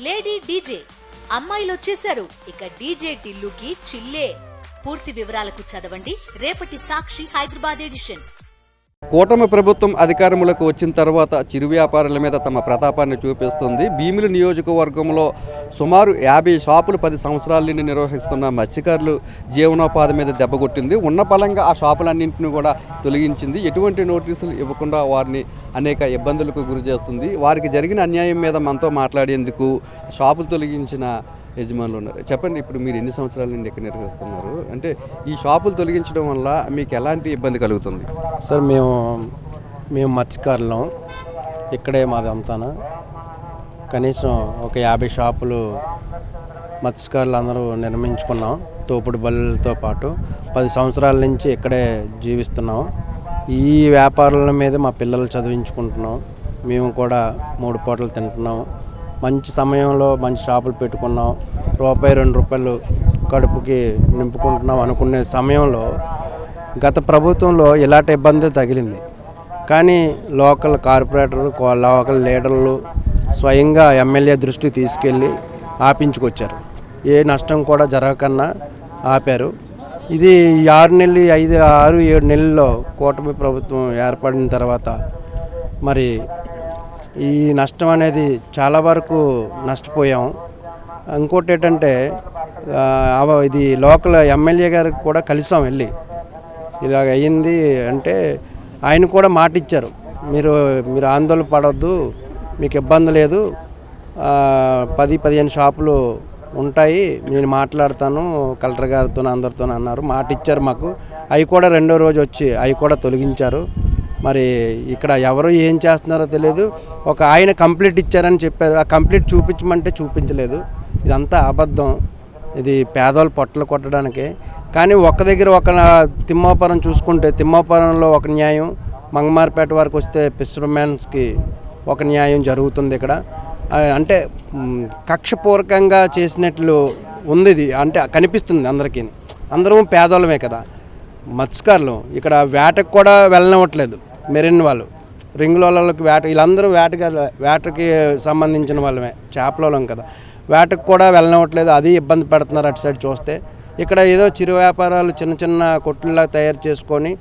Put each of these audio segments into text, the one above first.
Lady DJ అమ్మాయిలు వచ్చేశారు. ఇక డీజే టిల్లుకి చిల్లే. పూర్తి వివరాలకు చదవండి రేపటి సాక్షి హైదరాబాద్ ఎడిషన్. కూటమి ప్రభుత్వం అధికారంలోకి వచ్చిన తర్వాత చిరు వ్యాపారుల మీద తమ ప్రతాపాన్ని చూపిస్తుంది. భీమిలి నియోజకవర్గంలో సుమారు 50 షాపులు 10 సంవత్సరాల నుండి నిర్వహిస్తున్న మత్స్యకారులు జీవనోపాధి మీద దెబ్బకొట్టింది. ఉన్న పలంగా ఆ షాపులన్నింటినీ కూడా తొలగించింది. ఎటువంటి నోటీసులు ఇవ్వకుండా వారిని అనేక ఇబ్బందులకు గురి చేస్తుంది. వారికి జరిగిన అన్యాయం మీద మనతో మాట్లాడేందుకు షాపులు తొలగించిన యజమానులు ఉన్నారు. చెప్పండి, ఇప్పుడు మీరు ఎన్ని సంవత్సరాల నుండి ఇక్కడ నిర్వహిస్తున్నారు? అంటే ఈ షాపులు తొలగించడం వల్ల మీకు ఎలాంటి ఇబ్బంది కలుగుతుంది? సార్ మేము మత్స్యకారులం, ఇక్కడే మాది అంతానా. కనీసం ఒక 50 షాపులు మత్స్యకారులు అందరూ నిర్మించుకున్నాం. తోపుడు బళ్ళతో పాటు 10 సంవత్సరాల నుంచి ఇక్కడే జీవిస్తున్నాం. ఈ వ్యాపారాల మీద మా పిల్లలు చదివించుకుంటున్నాం. మేము కూడా 3 పూటలు తింటున్నాం. మంచి సమయంలో మంచి షాపులు పెట్టుకున్నాం. రూపాయి 2 రూపాయలు కడుపుకి నింపుకుంటున్నాం అనుకునే సమయంలో గత ప్రభుత్వంలో ఇలాంటి ఇబ్బంది తగిలింది. కానీ లోకల్ కార్పొరేటర్లు, లోకల్ లీడర్లు స్వయంగా ఎమ్మెల్యే దృష్టికి తీసుకెళ్ళి ఆపించుకొచ్చారు. ఏ నష్టం కూడా జరగకన్నా ఆపారు. ఇది 6 నెలలు 6-7 నెలల్లో కూటమి ప్రభుత్వం ఏర్పడిన తర్వాత మరి ఈ నష్టం అనేది చాలా వరకు నష్టపోయాం. ఇంకోటి ఏంటంటే ఇది లోకల్ ఎమ్మెల్యే గారికి కూడా కలిసాం వెళ్ళి, ఇలాగ అయ్యింది అంటే ఆయన కూడా మాట ఇచ్చారు, మీరు ఆందోళన పడవద్దు, మీకు ఇబ్బంది లేదు, 10-15 షాపులు ఉంటాయి, నేను మాట్లాడతాను కలెక్టర్ గారితో అందరితో అన్నారు. మాట ఇచ్చారు మాకు. అవి కూడా 2వ రోజు వచ్చి అవి కూడా తొలగించారు. మరి ఇక్కడ ఎవరు ఏం చేస్తున్నారో తెలియదు. ఒక ఆయన కంప్లీట్ ఇచ్చారని చెప్పారు, ఆ కంప్లీట్ చూపించమంటే చూపించలేదు. ఇదంతా అబద్ధం. ఇది పేదవాళ్ళు పొట్టలు కొట్టడానికే. కానీ ఒక దగ్గర ఒక తిమ్మాపురం చూసుకుంటే తిమ్మాపురంలో ఒక న్యాయం, మంగమారిపేట వరకు వస్తే ఫిషర్మెన్స్కి ఒక న్యాయం జరుగుతుంది. ఇక్కడ అంటే కక్షపూర్వకంగా చేసినట్లు ఉంది. ఇది అంటే కనిపిస్తుంది అందరికీ. అందరూ పేదవాళ్ళమే కదా, మత్స్యకారులు. ఇక్కడ వేటకు కూడా వెళ్ళనివ్వట్లేదు. మెరిన్ వాళ్ళు, రింగులకి వేట, వీళ్ళందరూ వేటకి సంబంధించిన వాళ్ళమే, చేపలం కదా, వేటకు కూడా వెళ్ళనివ్వట్లేదు. అది ఇబ్బంది పెడుతున్నారు అటు సైడ్ చూస్తే. ఇక్కడ ఏదో చిరు వ్యాపారాలు చిన్న చిన్న కొట్టుల్లా తయారు చేసుకొని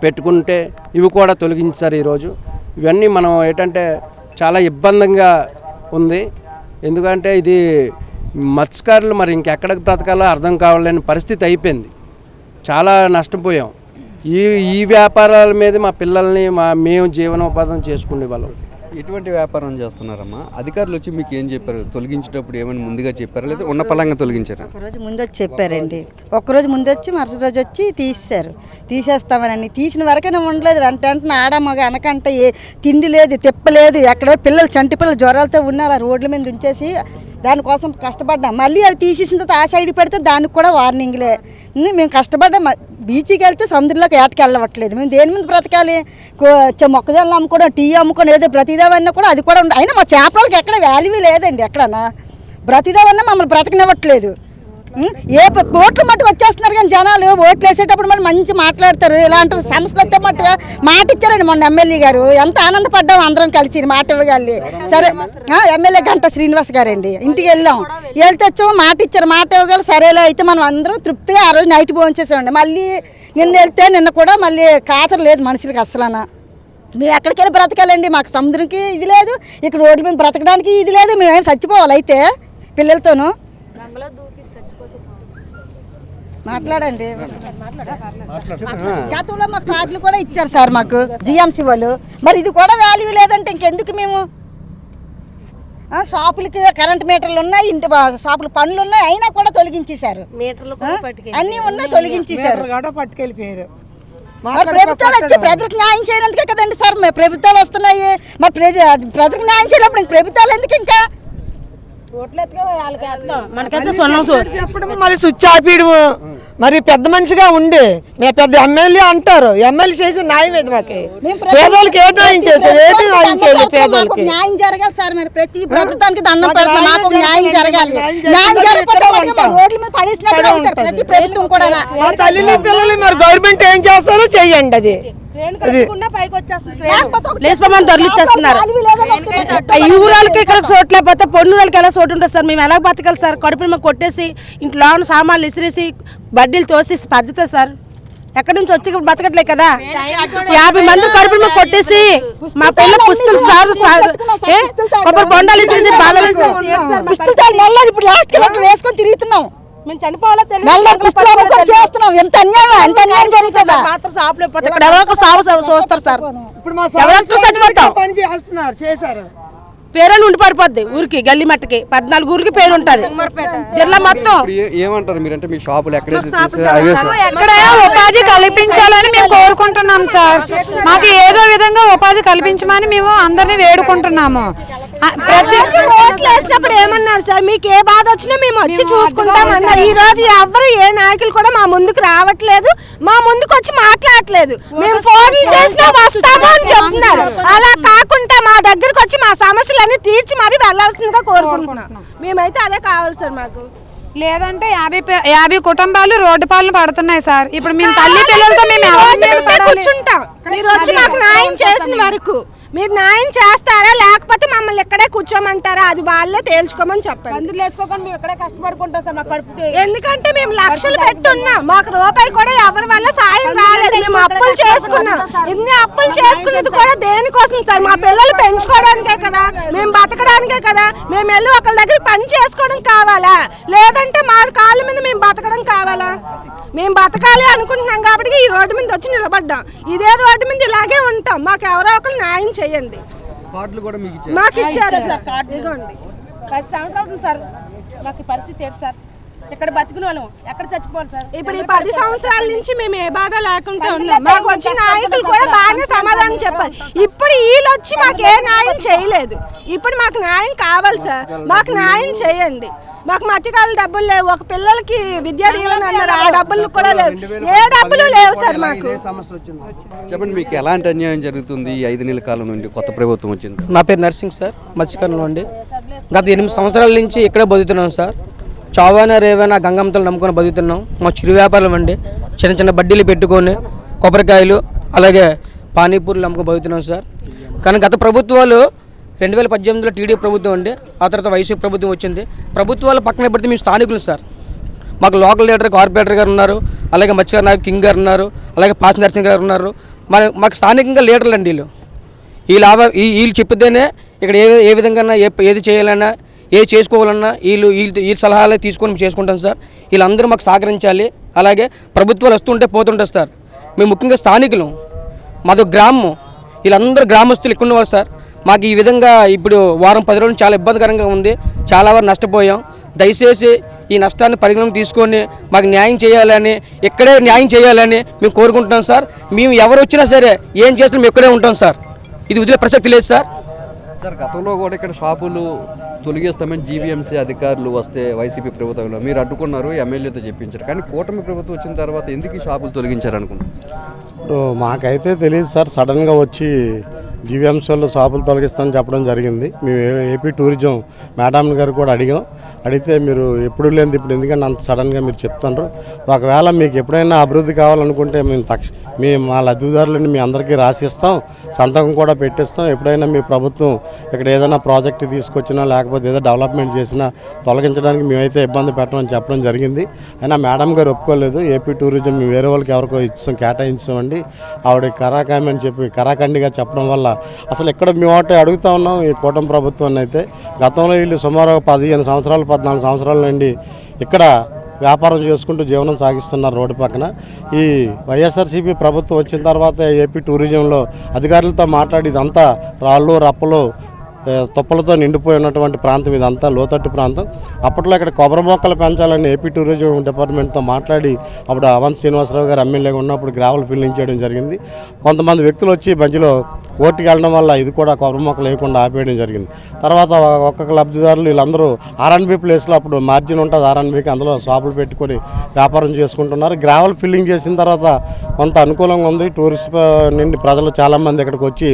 పెట్టుకుంటే ఇవి కూడా తొలగించారు ఈరోజు. ఇవన్నీ మనం ఏంటంటే చాలా ఇబ్బందిగా ఉంది. ఎందుకంటే ఇది మత్స్యకారులు మరి ఇంకెక్కడికి బ్రతకాలో అర్థం కావాలని పరిస్థితి అయిపోయింది. చాలా నష్టపోయాం. ఈ వ్యాపారాల మీద మా పిల్లల్ని మేము జీవనోపాధం చేసుకునే వాళ్ళం. ఎటువంటి వ్యాపారం చేస్తున్నారమ్మా? అధికారులు వచ్చి మీకు ఏం చెప్పారు? తొలగించేటప్పుడు ఏమైనా ముందుగా చెప్పారా, లేదా ఉన్న పలంగా తొలగించారా? ఒకరోజు ముందు వచ్చి చెప్పారండి. ఒక్కరోజు ముందు వచ్చి మరుసటి రోజు వచ్చి తీసేస్తామని. తీసిన వరకైనా ఉండలేదు. వెంటనే ఆడ మగ అనకంటే తిండి లేదు, తిప్పలేదు. ఎక్కడో పిల్లలు, చంటి పిల్లలు జ్వరాలతో ఉన్నారు, ఆ రోడ్ల మీద ఉంచేసి దానికోసం కష్టపడ్డాం. మళ్ళీ అది తీసేసిన తర్వాత ఆ సైడ్ పెడితే దానికి కూడా వార్నింగ్లే. మేము కష్టపడ్డాం. బీచ్కి వెళ్తే సముద్రంలోకి ఏటకి వెళ్ళవట్లేదు. మేము దేని మీద బ్రతకాలి? మొక్కజొన్నలు అమ్ముకోవడం, టీ అమ్ముకొని ఏదో బ్రతిదామన్నా కూడా అది కూడా అయినా మా చేపలకి ఎక్కడ వాల్యూ లేదండి. ఎక్కడన్నా బ్రతిదామన్నా మమ్మల్ని బ్రతకనివ్వట్లేదు. ఓట్లు మట్టుకు వచ్చేస్తున్నారు కానీ జనాలు ఓట్లు వేసేటప్పుడు మరి మంచి మాట్లాడతారు. ఇలాంటి సమస్యలు వస్తే మట్టుగా మాట ఇచ్చారండి మొన్న ఎమ్మెల్యే గారు. ఎంత ఆనందపడ్డాం అందరం కలిసి మాట ఇవ్వగలి. సరే, ఎమ్మెల్యే గంట శ్రీనివాస్ గారండి. ఇంటికి వెళ్తే వచ్చాము, మాట ఇచ్చారు, మాట ఇవ్వగలరు. సరేలే అయితే మనం అందరం తృప్తిగా ఆ రోజు నైట్ భోంచేసామండి. మళ్ళీ నిన్న కూడా మళ్ళీ ఖాతరు లేదు మనుషులకి అసలనా. మేము ఎక్కడికి వెళ్ళి బ్రతకాలండి? మాకు సముద్రంకి ఇది లేదు, ఇక్కడ రోడ్ల మీద బ్రతకడానికి ఇది లేదు. మేమేం చచ్చిపోవాలి అయితే పిల్లలతోనూ? మాట్లాడండి. గతంలో మాకు కార్డులు కూడా ఇచ్చారు సార్ మాకు జిఎంసీ వాళ్ళు. మరి ఇది కూడా వాల్యూ లేదంటే ఇంకెందుకు మేము? షాపులకి కరెంట్ మీటర్లు ఉన్నాయి, ఇంటి షాపులు పనులు ఉన్నాయి, అయినా కూడా తొలగించేశారు. అన్నీ ఉన్నాయి, తొలగించేశారు. పట్టుకెళ్ళిపోయారు. ప్రభుత్వాలు వచ్చి ప్రజలకు న్యాయం చేయనందుకే కదండి సార్ ప్రభుత్వాలు వస్తున్నాయి. మరి ప్రజలకు న్యాయం చేయలేప్పుడు ప్రభుత్వాలు ఎందుకు? ఇంకా చెప్పడం మరి స్విచ్ ఆపీడు. మరి పెద్ద మనిషిగా ఉండి పెద్ద ఎమ్మెల్యే అంటారు, ఎమ్మెల్యే చేసే న్యాయం ఏది? మాకు పేదోళ్ళకి ఏ న్యాయం చేశారు? ఏది న్యాయం చేయలేదు పేదోళ్ళకి? న్యాయం జరగాలి సార్. మరి ప్రతి ప్రభుత్వానికి దండం పెడతాం, మాకు న్యాయం జరగాలి. న్యాయం జరగకపోతే రోడ్ల మీద పడేసినట్టు ప్రతి ప్రభుత్వం కూడా. మా తల్లిని పిల్లలు మరి గవర్నమెంట్ ఏం చేస్తారో చెయ్యండి. అది లేచిపోమని దొరికిచ్చేస్తున్నారు. ఈ ఊరాలకి ఇక్కడ చోటు లేకపోతే పొన్నూరాలకి ఎలా చోటు ఉంటుంది సార్? మేము ఎలా బతకాలి సార్? కడుపుని మేము కొట్టేసి ఇంట్లో సామాన్లు ఇసిరేసి బడ్డీలు తోసి పద్ధతే సార్. ఎక్కడి నుంచి వచ్చి బతకట్లే కదా. 50 మంది కడుపుని మేము కొట్టేసి మా పిల్లల పుస్తలు కొబ్బరి బొండాలు ఇచ్చేసి ఇప్పుడు లాస్ట్ వేసుకొని తిరుగుతున్నాం. మేము చనిపోవాలో చేస్తున్నాం. ఎంత అన్యాయం, ఎంత అన్యాయం జరుగుతుందా? ఇక్కడ ఎవరో సాగు చూస్తారు సార్. ఇప్పుడు మా ఎవరో చచ్చిపోతాం. పని చేస్తున్నారు, చేశారు. పేరెంట్ ఉండి పడిపోద్ది ఊరికి, గల్లీ మట్టకి 14 ఊరికి పేరు ఉంటది జిల్లా మొత్తం. ఏమంటారు మీరంటే మీ షాపులు ఎక్కడైనా ఉపాధి కల్పించాలని మేము కోరుకుంటున్నాం సార్. మాకు ఏదో విధంగా ఉపాధి కల్పించమని మేము అందరినీ వేడుకుంటున్నాము. ప్రతి ఓట్లు వేసినప్పుడు ఏమన్నారు సార్? మీకు ఏ బాధ వచ్చినా మేము వచ్చి చూసుకుంటాం అన్నారు. ఈ రోజు ఎవరు ఏ నాయకులు కూడా మా ముందుకు రావట్లేదు, మా ముందుకు వచ్చి మాట్లాడట్లేదు. మేము ఫోన్లు చేసినా వస్తాము అని చెప్తున్నారు. అలా కాకుండా మా దగ్గరకు వచ్చి మా సమస్యలన్నీ తీర్చి మరీ వెళ్లాల్సిందిగా కోరుకుంటున్నాం. మేమైతే అదే కావాలి సార్ మాకు. లేదంటే 50 కుటుంబాలు రోడ్డు పాలన పడుతున్నాయి సార్. ఇప్పుడు మేము తల్లి పిల్లలతో మేము కూర్చుంటాం. మీరు వచ్చి మాకు న్యాయం చేసిన వరకు. మీరు న్యాయం చేస్తారా లేకపోతే మమ్మల్ని ఇక్కడే కూర్చోమంటారా? అది వాళ్ళే తేల్చుకోమని చెప్పండి. మందులు వేసుకోకుండా మేము ఇక్కడే కష్టపడుకుంటాం సార్. మా కడుపు ఎందుకంటే మేము లక్షలు పెట్టున్నాం, మాకు రూపాయి కూడా ఎవరి వల్ల సాయం రాలేదు. మేము అప్పులు చేసుకున్నాం. ఇన్ని అప్పులు చేసుకున్నది కూడా దేనికోసం సార్? మా పిల్లలు పెంచుకోవడానికే కదా, మేము బతకడానికే కదా. మేము వెళ్ళి ఒకరి దగ్గర పని చేసుకోవడం కావాలా, లేదంటే మా కాళ్ళ మీద మేము బతకడం కావాలా? మేము బతకాలి అనుకుంటున్నాం కాబట్టి ఈ రోడ్డు మీద వచ్చి నిలబడ్డాం. ఇదే రోడ్డు మీద ఇలాగే ఉంటాం. మాకు ఎవరో ఒకరు న్యాయం చేయండి. మాకు ఇచ్చారు సార్, ఇదిగోండి 10 సంవత్సరాలు సార్. మాకు పరిస్థితి ఏంటి సార్? ఇక్కడ బతికిన వాళ్ళం ఎక్కడ చచ్చిపోవాలి సార్? ఇప్పుడు ఈ 10 సంవత్సరాల నుంచి మేము ఏ బాధ లేకుండా ఉన్నాం. మాకు వచ్చిన నాయకులు కూడా బాగానే సమాధానం చెప్పాలి. ఇప్పుడు వీళ్ళు వచ్చి మాకు ఏ న్యాయం చేయలేదు. ఇప్పుడు మాకు న్యాయం కావాలి సార్, మాకు న్యాయం చేయండి. మాకు మధ్యకాల డబ్బులు లేవు. ఒక పిల్లలకి విద్యా దీవెన అన్నారు, ఆ డబ్బులు కూడా లేవు. ఏ డబ్బులు లేవు సార్ మాకు. చెప్పండి, మీకు ఎలాంటి అన్యాయం జరుగుతుంది ఈ 5 నెలల కాలం నుండి కొత్త ప్రభుత్వం వచ్చింది? నా పేరు నర్సింగ్ సార్, మత్స్యకారులు అండి. గత 8 సంవత్సరాల నుంచి ఇక్కడే బతుకుతున్నాం సార్. చావైనా రేవైనా గంగమ్మతలు నమ్ముకొని బతుకుతున్నాం. మా చిరు వ్యాపారం అండి. చిన్న చిన్న బడ్డీలు పెట్టుకొని కొబ్బరికాయలు అలాగే పానీపూర్లు నమ్ముకొని బతుకుతున్నాం సార్. కానీ గత ప్రభుత్వాలు 2018లో టీడీ ప్రభుత్వం అండి, ఆ తర్వాత వైసీపీ ప్రభుత్వం వచ్చింది. ప్రభుత్వాలు పక్కన పెడితే మేము స్థానికులు సార్. మాకు లోకల్ లీడర్ కార్పొరేటర్ గారు ఉన్నారు, అలాగే మత్స్యకారు నాయకు కింగ్ గారు ఉన్నారు, అలాగే పాస్ నర్సింగ్ గారు ఉన్నారు. మాకు స్థానికంగా లీడర్లు అండి వీళ్ళు. వీళ్ళు చెప్పితేనే ఇక్కడ ఏ విధంగా ఏది చేయాలన్నా ఏది చేసుకోవాలన్నా వీళ్ళు సలహాలే తీసుకొని చేసుకుంటాం సార్. వీళ్ళందరూ మాకు సహకరించాలి. అలాగే ప్రభుత్వాలు వస్తుంటే పోతుంటారు సార్. మేము ముఖ్యంగా స్థానికులు, మాది గ్రామం. వీళ్ళందరూ గ్రామస్తులు ఇక్కడ ఉన్నవారు సార్. మాకు ఈ విధంగా ఇప్పుడు వారం 10 రోజులు చాలా ఇబ్బందికరంగా ఉంది. చాలా వరకు నష్టపోయాం. దయచేసి ఈ నష్టాన్ని పరిగణలోకి తీసుకొని మాకు న్యాయం చేయాలని, ఇక్కడే న్యాయం చేయాలని మేము కోరుకుంటున్నాం సార్. మేము ఎవరు వచ్చినా సరే ఏం చేసినా మేము ఇక్కడే ఉంటాం సార్. ఇది వదిలే ప్రసక్తి లేదు సార్. సార్, గతంలో కూడా ఇక్కడ షాపులు తొలగిస్తామని జీవీఎంసీ అధికారులు వస్తే వైసీపీ ప్రభుత్వంలో మీరు అడ్డుకున్నారు, ఎమ్మెల్యేతో చెప్పించారు. కానీ కూటమి ప్రభుత్వం వచ్చిన తర్వాత ఎందుకు ఈ షాపులు తొలగించారు అనుకుంటున్నారు? మాకైతే తెలియదు సార్. సడన్గా వచ్చి జీవీఎంసీలో షాపులు తొలగిస్తామని చెప్పడం జరిగింది. మేము ఏపీ టూరిజం మేడం గారు కూడా అడిగితే మీరు ఎప్పుడు లేదు ఇప్పుడు ఎందుకంటే అంత సడన్గా మీరు చెప్తున్నారు. ఒకవేళ మీకు ఎప్పుడైనా అభివృద్ధి కావాలనుకుంటే మేము మా లబ్ధిదారులని మీ అందరికీ రాసిస్తాం, సంతకం కూడా పెట్టిస్తాం. ఎప్పుడైనా మీ ప్రభుత్వం ఇక్కడ ఏదైనా ప్రాజెక్టు తీసుకొచ్చినా లేకపోతే ఏదో డెవలప్మెంట్ చేసినా తొలగించడానికి మేమైతే ఇబ్బంది పెట్టమని చెప్పడం జరిగింది. అయినా మేడం గారు ఒప్పుకోలేదు. ఏపీ టూరిజం మేము వేరే వాళ్ళకి ఎవరికో కేటాయించామండి. ఆవిడ కరాకామి అని చెప్పి కరాఖండిగా చెప్పడం వల్ల అసలు ఇక్కడ మేము ఒకటి అడుగుతా ఉన్నాం ఈ కూటమి ప్రభుత్వాన్ని. అయితే గతంలో వీళ్ళు సుమారు 15 సంవత్సరాలు 14 సంవత్సరాల నుండి ఇక్కడ వ్యాపారం చేసుకుంటూ జీవనం సాగిస్తున్నారు రోడ్డు పక్కన. ఈ వైఎస్ఆర్సీపీ ప్రభుత్వం వచ్చిన తర్వాత ఏపీ టూరిజంలో అధికారులతో మాట్లాడి ఇదంతా రాళ్ళు రప్పలు తుప్పలతో నిండిపోయి ఉన్నటువంటి ప్రాంతం, ఇదంతా లోతట్టు ప్రాంతం. అప్పట్లో ఇక్కడ కొబ్బరి మొక్కలు పెంచాలని ఏపీ టూరిజం డిపార్ట్మెంట్తో మాట్లాడి అప్పుడు అవంత్ శ్రీనివాసరావు గారు ఎమ్మెల్యేగా ఉన్నప్పుడు గ్రావెల్ ఫిల్లింగ్ చేయడం జరిగింది. కొంతమంది వ్యక్తులు వచ్చి మధ్యలో కోర్టుకి వెళ్ళడం వల్ల ఇది కూడా కొబ్బరి మొక్కలు వేయకుండా ఆపేయడం జరిగింది. తర్వాత ఒక్కొక్క లబ్ధిదారులు వీళ్ళందరూ ఆర్ఎన్బి ప్లేస్లో అప్పుడు మార్జిన్ ఉంటుంది ఆర్ఎన్బికి, అందులో షాపులు పెట్టుకొని వ్యాపారం చేసుకుంటున్నారు. గ్రావెల్ ఫిల్లింగ్ చేసిన తర్వాత కొంత అనుకూలంగా ఉంది. టూరిస్ట్ నుండి ప్రజలు చాలామంది ఇక్కడికి వచ్చి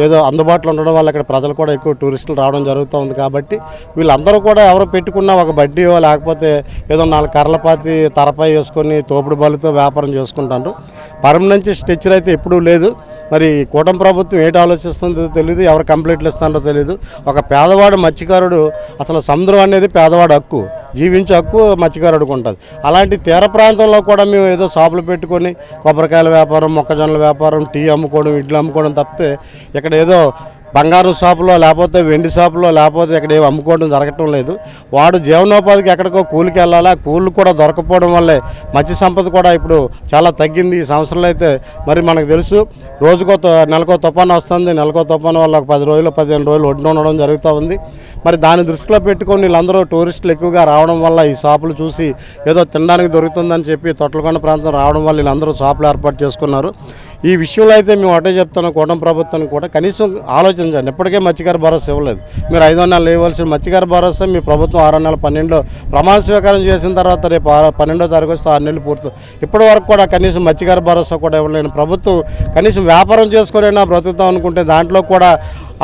ఏదో అందుబాటులో ఉండడం వల్ల ఇక్కడ ప్రజలు కూడా ఎక్కువ టూరిస్టులు రావడం జరుగుతూ ఉంది. కాబట్టి వీళ్ళందరూ కూడా ఎవరు పెట్టుకున్న ఒక బడ్డీయో లేకపోతే ఏదో 4 కర్రలపాతి తరపై వేసుకొని తోపుడు బలుతో వ్యాపారం చేసుకుంటారు. పర్మనెంట్ స్ట్రక్చర్ అయితే ఎప్పుడూ లేదు. మరి కూటమి ప్రభుత్వం ఏంటి ఆలోచిస్తుందో తెలియదు, ఎవరు కంప్లైంట్లు ఇస్తారో తెలియదు. ఒక పేదవాడు మత్స్యకారుడు అసలు సముద్రం అనేది పేదవాడు హక్కు, జీవించే హక్కు మత్స్యకారుడికి ఉంటుంది. అలాంటి తీర ప్రాంతంలో కూడా మేము ఏదో షాపులు పెట్టుకొని కొబ్బరికాయల వ్యాపారం, మొక్కజొన్నల వ్యాపారం, టీ అమ్ముకోవడం, ఇడ్లు అమ్ముకోవడం తప్పితే ఇక్కడ ఏదో బంగారం షాపులో లేకపోతే వెండి షాపులో లేకపోతే ఇక్కడ ఏమి అమ్ముకోవడం జరగటం లేదు. వాడు జీవనోపాధికి ఎక్కడికో కూలికి వెళ్ళాలా, కూలి కూడా దొరకపోవడం వల్లే మత్స్య సంపద కూడా ఇప్పుడు చాలా తగ్గింది. ఈ సంవత్సరంలో అయితే మరి మనకు తెలుసు నెలకో తుఫాను వస్తుంది. నెలకో తుఫాను వల్ల 10 రోజులు 15 రోజులు ఒడ్డున ఉండడం జరుగుతూ ఉంది. మరి దాన్ని దృష్టిలో పెట్టుకొని వీళ్ళందరూ టూరిస్టులు ఎక్కువగా రావడం వల్ల ఈ షాపులు చూసి ఏదో తినడానికి దొరుకుతుందని చెప్పి తొట్లకొండ ప్రాంతం రావడం వల్ల వీళ్ళందరూ షాపులు ఏర్పాటు చేసుకున్నారు. ఈ విషయంలో అయితే మేము ఒకటే చెప్తున్నాం, కూటమి ప్రభుత్వానికి కూడా కనీసం ఆలోచించండి. ఇప్పటికే మత్స్యకార భరోసా ఇవ్వలేదు. మీరు 500 నెలలు ఇవ్వాల్సిన మత్స్యకార భరోసా మీ ప్రభుత్వం 6 నెలల 12లో ప్రమాణ స్వీకారం చేసిన తర్వాత రేపు 12వ తారీఖు వస్తే 6 నెలలు పూర్తి. ఇప్పటి వరకు కూడా కనీసం మత్స్యకార భరోసా కూడా ఇవ్వలేని ప్రభుత్వం కనీసం వ్యాపారం చేసుకునైనా బ్రతుకుతాం అనుకుంటే దాంట్లో కూడా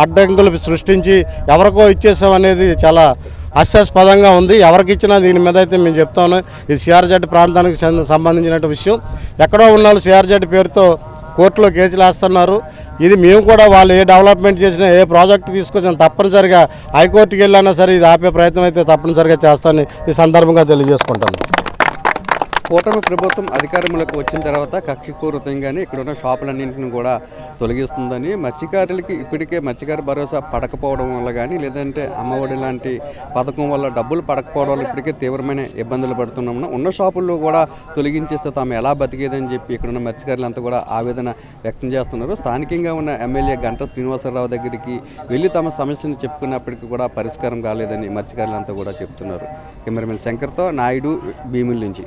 అడ్డంకులు సృష్టించి ఎవరికో ఇచ్చేసామనేది చాలా హాస్యాస్పదంగా ఉంది. ఎవరికి ఇచ్చినా దీని మీద అయితే మేము చెప్తాను, ఇది సిఆర్జెడ్ ప్రాంతానికి సంబంధించిన విషయం. ఎక్కడో ఉన్న సిఆర్జెడ్ పేరుతో కోర్టులో కేసులు వేస్తున్నారు. ఇది మేము కూడా వాళ్ళు ఏ డెవలప్మెంట్ చేసినా ఏ ప్రాజెక్ట్ తీసుకొచ్చినా తప్పనిసరిగా హైకోర్టుకి వెళ్ళినా సరే ఇది ఆపే ప్రయత్నం అయితే తప్పనిసరిగా చేస్తానని ఈ సందర్భంగా తెలియజేసుకుంటాను. కూటమి ప్రభుత్వం అధికారంలోకి వచ్చిన తర్వాత కక్షపూరితంగానే ఇక్కడున్న షాపులన్నింటిని కూడా తొలగిస్తుందని, మత్స్యకారులకి ఇప్పటికే మత్స్యకార భరోసా పడకపోవడం వల్ల కానీ లేదంటే అమ్మఒడి లాంటి పథకం వల్ల డబ్బులు పడకపోవడం వల్ల ఇప్పటికే తీవ్రమైన ఇబ్బందులు పడుతున్నామని, ఉన్న షాపుల్లో కూడా తొలగించేస్తే తాము ఎలా బతికేదని చెప్పి ఇక్కడున్న మత్స్యకారులంతా కూడా ఆవేదన వ్యక్తం చేస్తున్నారు. స్థానికంగా ఉన్న ఎమ్మెల్యే గంటా శ్రీనివాసరావు దగ్గరికి వెళ్ళి తమ సమస్యను చెప్పుకున్నప్పటికీ కూడా పరిష్కారం కాలేదని మత్స్యకారులంతా కూడా చెప్తున్నారు. కెమెరామెన్ శంకర్తో నాయుడు, భీముల నుంచి.